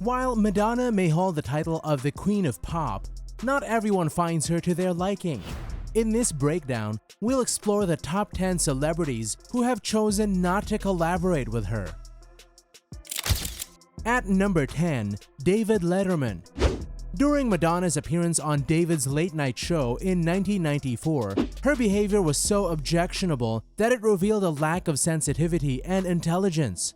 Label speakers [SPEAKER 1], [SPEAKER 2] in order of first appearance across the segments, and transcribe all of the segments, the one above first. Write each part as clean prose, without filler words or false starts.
[SPEAKER 1] While Madonna may hold the title of the Queen of Pop, not everyone finds her to their liking. In this breakdown, we'll explore the top 10 celebrities who have chosen not to collaborate with her. At number 10, David Letterman. During Madonna's appearance on David's late night show in 1994, her behavior was so objectionable that it revealed a lack of sensitivity and intelligence.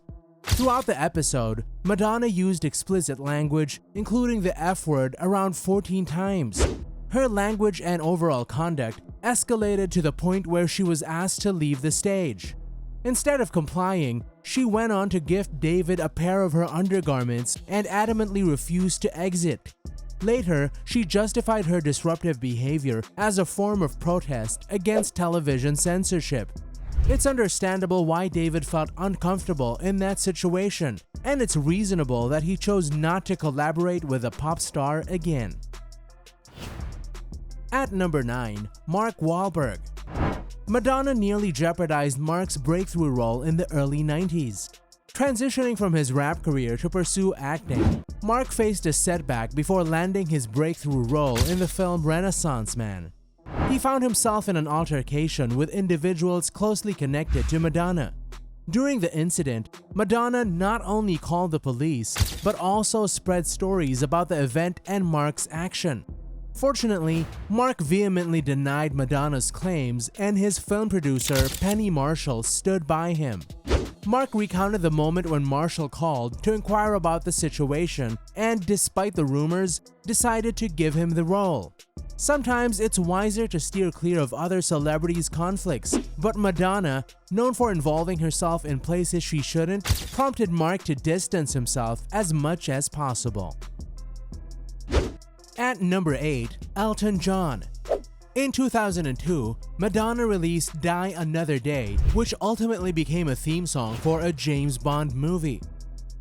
[SPEAKER 1] Throughout the episode, Madonna used explicit language, including the F word, around 14 times. Her language and overall conduct escalated to the point where she was asked to leave the stage. Instead of complying, she went on to gift David a pair of her undergarments and adamantly refused to exit. Later, she justified her disruptive behavior as a form of protest against television censorship. It's understandable why David felt uncomfortable in that situation, and it's reasonable that he chose not to collaborate with a pop star again. At number 9, Mark Wahlberg. Madonna nearly jeopardized Mark's breakthrough role in the early 90s. Transitioning from his rap career to pursue acting, Mark faced a setback before landing his breakthrough role in the film Renaissance Man. He found himself in an altercation with individuals closely connected to Madonna. During the incident, Madonna not only called the police, but also spread stories about the event and Mark's action. Fortunately, Mark vehemently denied Madonna's claims, and his film producer, Penny Marshall, stood by him. Mark recounted the moment when Marshall called to inquire about the situation and, despite the rumors, decided to give him the role. Sometimes it's wiser to steer clear of other celebrities' conflicts, but Madonna, known for involving herself in places she shouldn't, prompted Mark to distance himself as much as possible. At number 8, Elton John. In 2002, Madonna released Die Another Day, which ultimately became a theme song for a James Bond movie.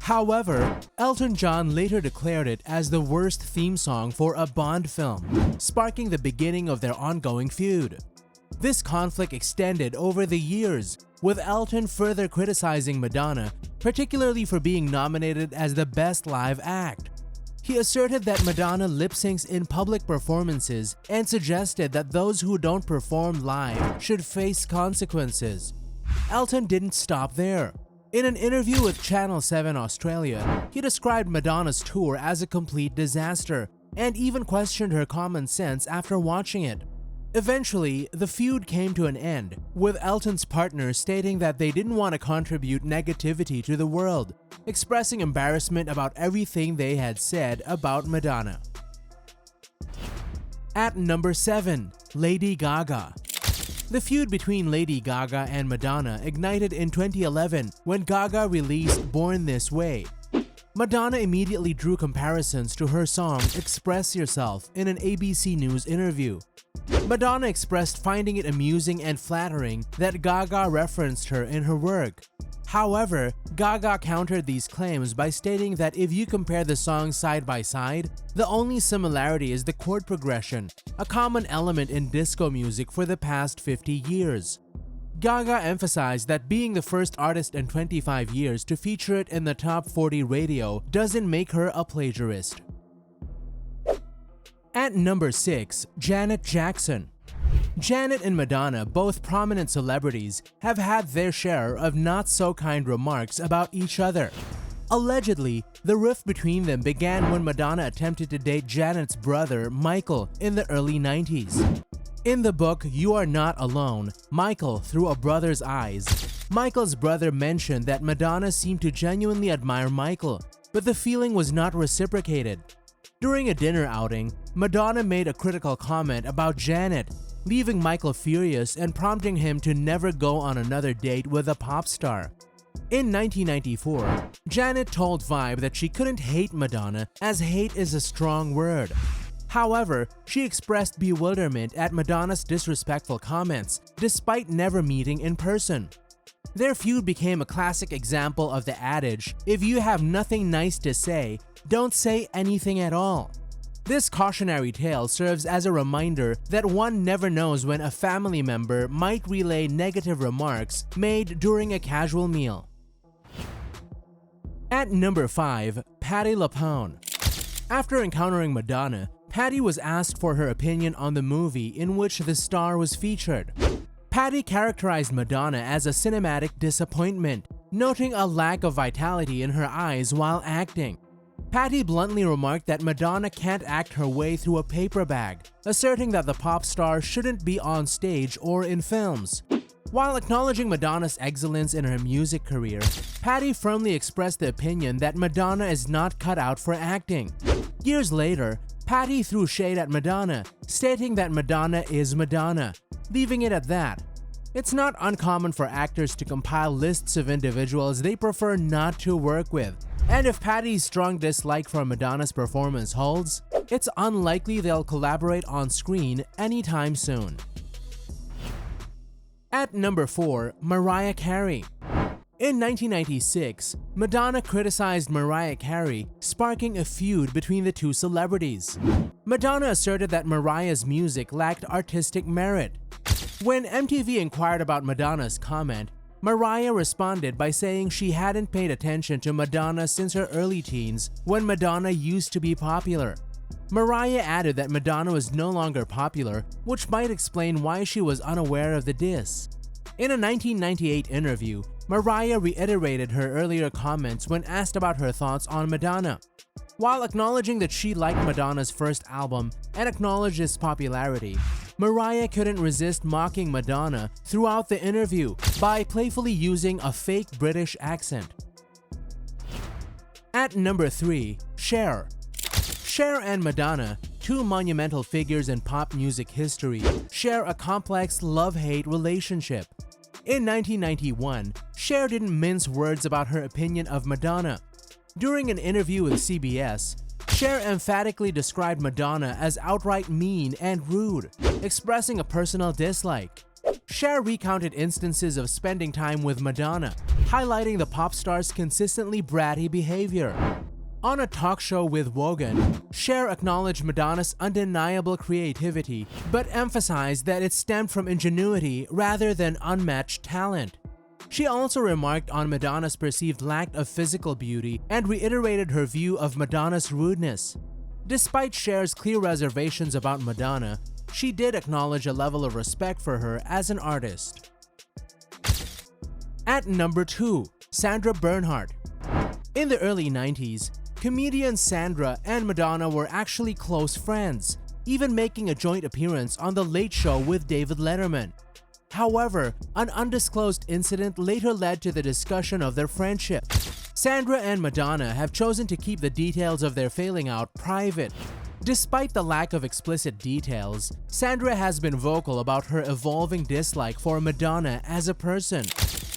[SPEAKER 1] However, Elton John later declared it as the worst theme song for a Bond film, sparking the beginning of their ongoing feud. This conflict extended over the years, with Elton further criticizing Madonna, particularly for being nominated as the Best Live Act. He asserted that Madonna lip-syncs in public performances and suggested that those who don't perform live should face consequences. Elton didn't stop there. In an interview with Channel 7 Australia, he described Madonna's tour as a complete disaster and even questioned her common sense after watching it. Eventually, the feud came to an end, with Elton's partner stating that they didn't want to contribute negativity to the world, expressing embarrassment about everything they had said about Madonna. At number 7, Lady Gaga. The feud between Lady Gaga and Madonna ignited in 2011 when Gaga released Born This Way. Madonna immediately drew comparisons to her song Express Yourself in an ABC News interview. Madonna expressed finding it amusing and flattering that Gaga referenced her in her work. However, Gaga countered these claims by stating that if you compare the songs side by side, the only similarity is the chord progression, a common element in disco music for the past 50 years. Gaga emphasized that being the first artist in 25 years to feature it in the top 40 radio doesn't make her a plagiarist. At number 6, Janet Jackson. Janet and Madonna, both prominent celebrities, have had their share of not-so-kind remarks about each other. Allegedly, the rift between them began when Madonna attempted to date Janet's brother, Michael, in the early 90s. In the book You Are Not Alone, Michael Through a Brother's Eyes, Michael's brother mentioned that Madonna seemed to genuinely admire Michael, but the feeling was not reciprocated. During a dinner outing, Madonna made a critical comment about Janet, leaving Michael furious and prompting him to never go on another date with a pop star. In 1994, Janet told Vibe that she couldn't hate Madonna as hate is a strong word. However, she expressed bewilderment at Madonna's disrespectful comments, despite never meeting in person. Their feud became a classic example of the adage, if you have nothing nice to say, don't say anything at all. This cautionary tale serves as a reminder that one never knows when a family member might relay negative remarks made during a casual meal. At number 5, Patti LuPone. After encountering Madonna, Patti was asked for her opinion on the movie in which the star was featured. Patti characterized Madonna as a cinematic disappointment, noting a lack of vitality in her eyes while acting. Patti bluntly remarked that Madonna can't act her way through a paper bag, asserting that the pop star shouldn't be on stage or in films. While acknowledging Madonna's excellence in her music career, Patti firmly expressed the opinion that Madonna is not cut out for acting. Years later, Patti threw shade at Madonna, stating that Madonna is Madonna, leaving it at that. It's not uncommon for actors to compile lists of individuals they prefer not to work with, and if Patti's strong dislike for Madonna's performance holds, it's unlikely they'll collaborate on screen anytime soon. At number 4, Mariah Carey. In 1996, Madonna criticized Mariah Carey, sparking a feud between the two celebrities. Madonna asserted that Mariah's music lacked artistic merit. When MTV inquired about Madonna's comment, Mariah responded by saying she hadn't paid attention to Madonna since her early teens when Madonna used to be popular. Mariah added that Madonna was no longer popular, which might explain why she was unaware of the diss. In a 1998 interview, Mariah reiterated her earlier comments when asked about her thoughts on Madonna. While acknowledging that she liked Madonna's first album and acknowledged its popularity, Mariah couldn't resist mocking Madonna throughout the interview by playfully using a fake British accent. At number 3, Cher. Cher and Madonna, two monumental figures in pop music history, share a complex love-hate relationship. In 1991, Cher didn't mince words about her opinion of Madonna. During an interview with CBS, Cher emphatically described Madonna as outright mean and rude, expressing a personal dislike. Cher recounted instances of spending time with Madonna, highlighting the pop star's consistently bratty behavior. On a talk show with Wogan, Cher acknowledged Madonna's undeniable creativity, but emphasized that it stemmed from ingenuity rather than unmatched talent. She also remarked on Madonna's perceived lack of physical beauty and reiterated her view of Madonna's rudeness. Despite Cher's clear reservations about Madonna, she did acknowledge a level of respect for her as an artist. At number 2, Sandra Bernhard. In the early 90s, comedians Sandra and Madonna were actually close friends, even making a joint appearance on The Late Show with David Letterman. However, an undisclosed incident later led to the discussion of their friendship. Sandra and Madonna have chosen to keep the details of their falling out private. Despite the lack of explicit details, Sandra has been vocal about her evolving dislike for Madonna as a person.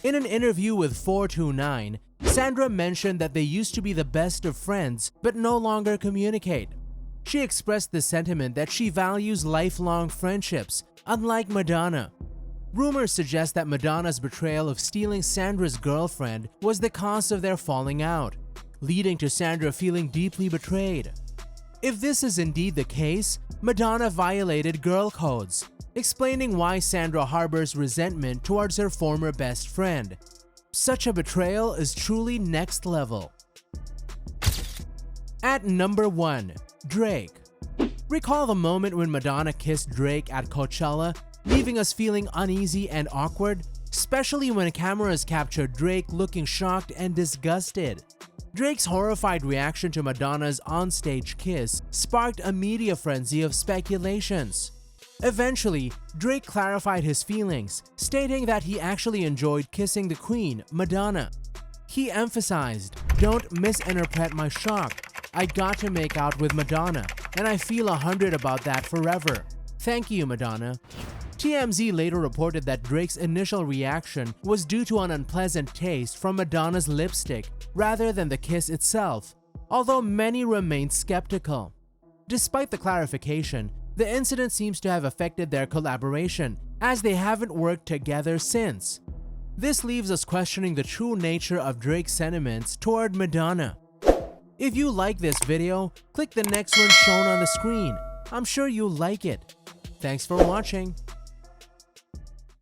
[SPEAKER 1] In an interview with 429, Sandra mentioned that they used to be the best of friends but no longer communicate. She expressed the sentiment that she values lifelong friendships, unlike Madonna. Rumors suggest that Madonna's betrayal of stealing Sandra's girlfriend was the cause of their falling out, leading to Sandra feeling deeply betrayed. If this is indeed the case, Madonna violated girl codes, explaining why Sandra harbors resentment towards her former best friend. Such a betrayal is truly next level. At number 1, Drake. Recall the moment when Madonna kissed Drake at Coachella, leaving us feeling uneasy and awkward, especially when cameras captured Drake looking shocked and disgusted. Drake's horrified reaction to Madonna's onstage kiss sparked a media frenzy of speculations. Eventually, Drake clarified his feelings, stating that he actually enjoyed kissing the queen, Madonna. He emphasized, "Don't misinterpret my shock. I got to make out with Madonna, and I feel 100 about that forever. Thank you, Madonna." TMZ later reported that Drake's initial reaction was due to an unpleasant taste from Madonna's lipstick rather than the kiss itself, although many remained skeptical. Despite the clarification, the incident seems to have affected their collaboration, as they haven't worked together since. This leaves us questioning the true nature of Drake's sentiments toward Madonna. If you like this video, click the next one shown on the screen. I'm sure you'll like it. Thanks for watching.